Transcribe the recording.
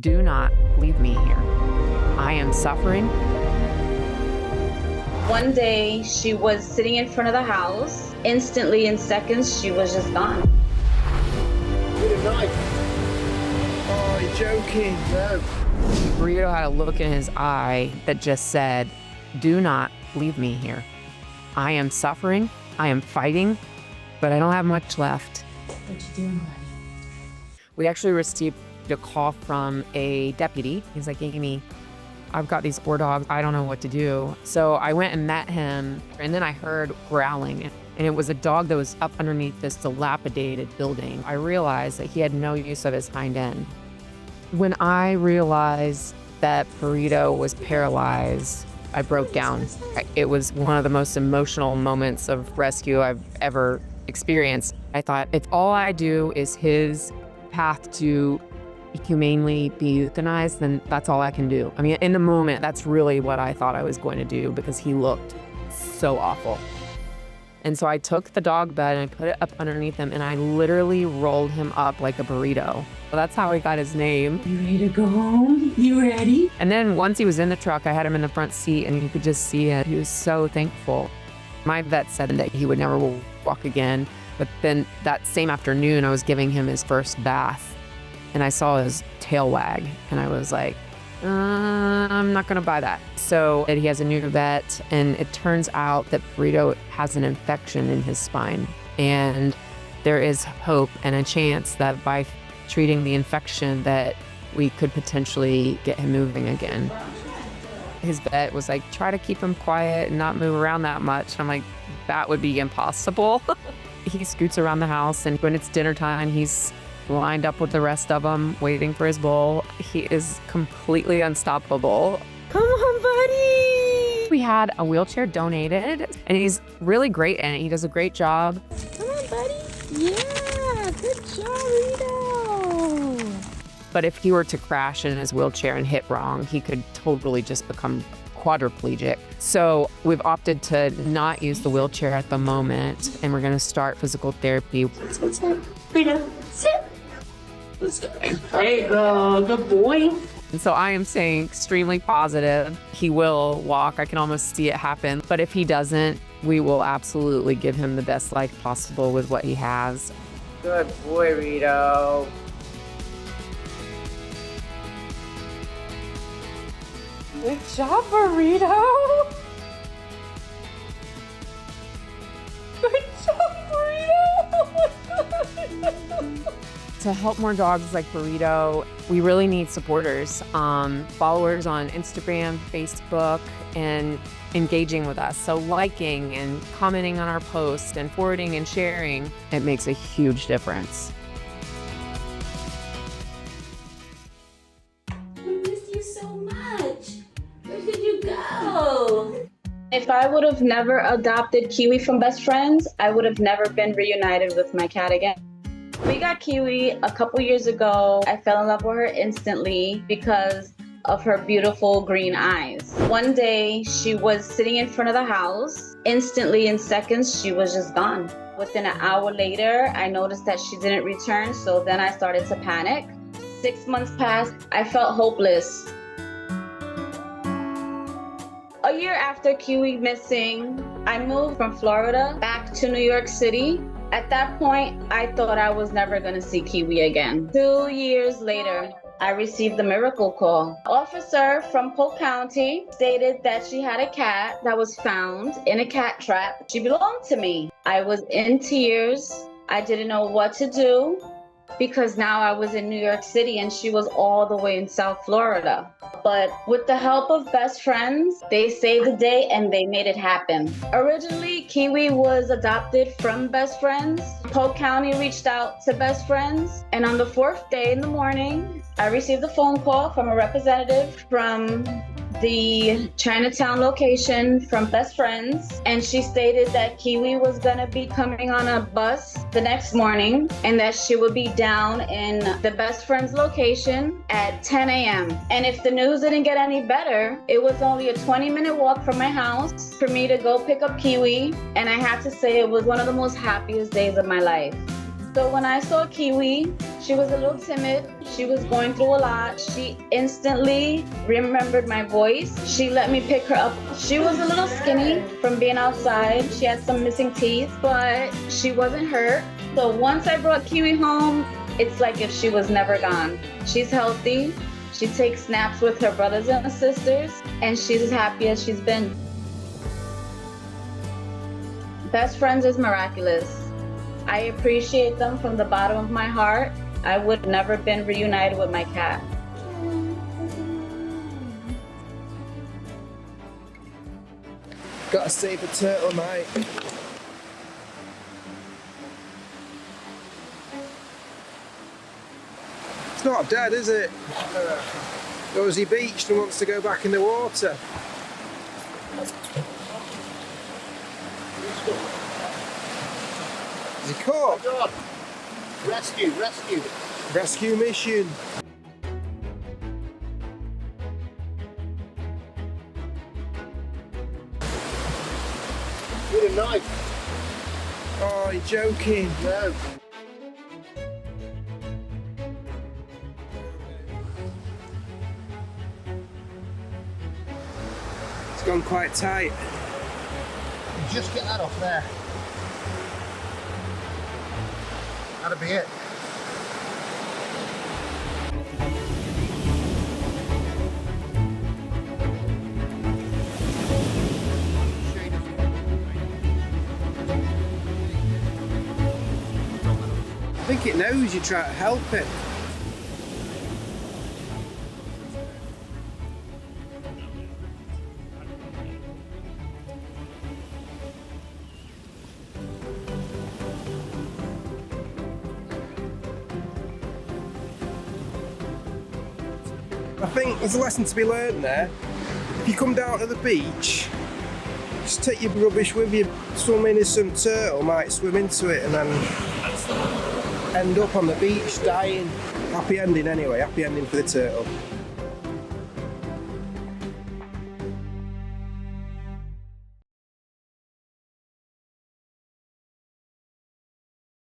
Do not leave me here. I am suffering. One day, she was sitting in front of the house. Instantly, in seconds, she was just gone. Good night. Oh, you're joking. No. Burrito had a look in his eye that just said, do not leave me here. I am suffering. I am fighting, but I don't have much left. What you doing, buddy? We actually received a call from a deputy. He's like, Amy, I've got these 4 dogs. I don't know what to do. So I went and met him, and then I heard growling, and it was a dog that was up underneath this dilapidated building. I realized that he had no use of his hind end. When I realized that Burrito was paralyzed, I broke down. It was one of the most emotional moments of rescue I've ever experienced. I thought, if all I do is his path to humanely be euthanized, then that's all I can do. I mean, in the moment, that's really what I thought I was going to do because he looked so awful. And so I took the dog bed and I put it up underneath him and I literally rolled him up like a burrito. So that's how he got his name. You ready to go home? You ready? And then once he was in the truck, I had him in the front seat and you could just see it. He was so thankful. My vet said that he would never walk again. But then that same afternoon, I was giving him his first bath and I saw his tail wag and I was like, I'm not gonna buy that. So he has a new vet and it turns out that Burrito has an infection in his spine. And there is hope and a chance that by treating the infection that we could potentially get him moving again. His vet was like, try to keep him quiet and not move around that much. I'm like, that would be impossible. He scoots around the house and when it's dinner time, he's lined up with the rest of them, waiting for his bowl. He is completely unstoppable. Come on, buddy. We had a wheelchair donated and he's really great in it. He does a great job. Come on, buddy. Yeah, good job, Rito. But if he were to crash in his wheelchair and hit wrong, he could totally just become quadriplegic. So we've opted to not use the wheelchair at the moment and we're gonna start physical therapy. Rito, sit. Let's go. There you go, good boy. And so I am staying extremely positive. He will walk. I can almost see it happen. But if he doesn't, we will absolutely give him the best life possible with what he has. Good boy, Rito. Good job, Burrito. Good job, Burrito. Oh my God. To help more dogs like Burrito, we really need supporters, followers on Instagram, Facebook, and engaging with us. So liking and commenting on our posts and forwarding and sharing, it makes a huge difference. We miss you so much. Where did you go? If I would have never adopted Kiwi from Best Friends, I would have never been reunited with my cat again. We got Kiwi a couple years ago. I fell in love with her instantly because of her beautiful green eyes. One day, she was sitting in front of the house. Instantly, in seconds, she was just gone. Within an hour later, I noticed that she didn't return, so then I started to panic. 6 months passed. I felt hopeless. A year after Kiwi missing, I moved from Florida back to New York City. At that point, I thought I was never gonna see Kiwi again. 2 years later, I received a miracle call. Officer from Polk County stated that she had a cat that was found in a cat trap. She belonged to me. I was in tears. I didn't know what to do because now I was in New York City and she was all the way in South Florida. But with the help of Best Friends, they saved the day and they made it happen. Originally, Kiwi was adopted from Best Friends. Polk County reached out to Best Friends. And on the 4th day in the morning, I received a phone call from a representative from the Chinatown location from Best Friends, and she stated that Kiwi was gonna be coming on a bus the next morning and that she would be down in the Best Friends location at 10 a.m. And if the news didn't get any better, it was only a 20-minute walk from my house for me to go pick up Kiwi, and I have to say it was one of the most happiest days of my life. So when I saw Kiwi, she was a little timid. She was going through a lot. She instantly remembered my voice. She let me pick her up. She was a little skinny from being outside. She had some missing teeth, but she wasn't hurt. So once I brought Kiwi home, it's like if she was never gone. She's healthy. She takes snaps with her brothers and sisters, and she's as happy as she's been. Best friends is miraculous. I appreciate them from the bottom of my heart. I would never been reunited with my cat. Gotta save a turtle, mate. It's not dead, is it? Or is he beached and wants to go back in the water? Is he caught? Oh God. Rescue, rescue. Rescue mission. With a knife. Oh, you're joking. No. It's gone quite tight. Just get that off there. That'll be it. I think it knows you try to help it. I think there's a lesson to be learned there. If you come down to the beach, just take your rubbish with you. Swim in as some turtle might swim into it and then end up on the beach dying. Happy ending anyway, happy ending for the turtle.